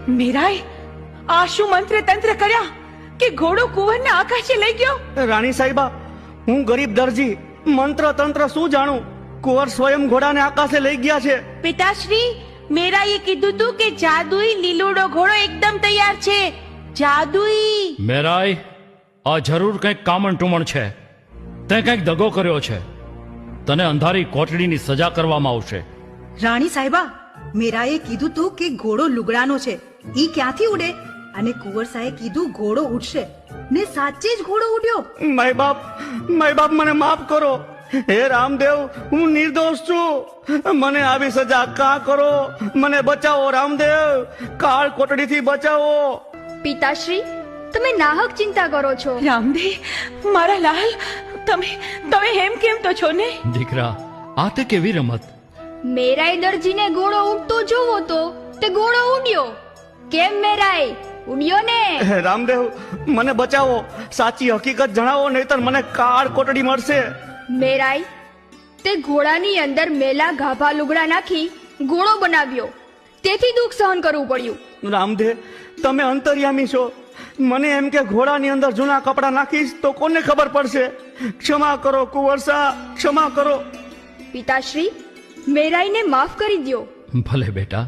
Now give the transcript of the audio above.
મીરાએ આ શું મંત્ર તંત્ર કર્યા કે ઘોડો કુંવરને આકાશે લઈ ગયો? રાણી સાહેબા, હું ગરીબ દરજી મંત્ર તંત્ર શું જાણું? કુંવર સ્વયં ઘોડાને આકાશે લઈ ગયા છે. પિતાશ્રી, મેરાએ કીધું તું કે જાદુઈ લીલુડો ઘોડો એકદમ તૈયાર છે. જાદુઈ. મેરાય, આ જરૂર કંઈક કામણ ટુમણ છે. તે કંઈક દગો કર્યો છે. તને અંધારી કોટડીની સજા કરવામાં આવશે. રાણી સાહેબા, મેરાએ કીધું તું કે ઘોડો લુગડાનો છે, ઈ ક્યાંથી ઉડે? અને કુંવરસાએ કીધું ઘોડો ઉડશે, ને સાચે જ ઘોડો ઉડ્યો. માય બાપ મને માફ કરો. હે રામદેવ, હું નિર્દોષ છું. મને આવી સજા કા કરો? મને બચાવો રામદેવ, કાળ કોટડીથી બચાવો. પિતાશ્રી, તમે નાહક ચિંતા કરો છો. રામદેવ, મારા લાલ, તમે એમ કેમ તો છો ને? દીકરા, આ તે કેવી રમત? મેરાય દરજીને ઘોડો ઉડતો જોવો તો તે ઘોડો ઉડ્યો. કેમ મેરાય, ઉડ્યો ને? હે રામદેવ, મને બચાવો. સાચી હકીકત જણાવો, નહીતર મને કાળ કોટડી મળશે. મેરાય, તે ઘોડાની અંદર મેલા ગાભા લુગડા નાખી ઘોડો બનાવ્યો, તેથી દુઃખ સહન કરવું પડ્યું. રામદેવ, તમે અંતર્યામી છો. મને એમ કે ઘોડાની અંદર જૂના કપડા નાખીશ તો કોને ખબર પડશે? ક્ષમા કરો કુંવરસા, ક્ષમા કરો. પિતાશ્રી, મેરાઈને માફ કરી દ્યો. ભલે બેટા,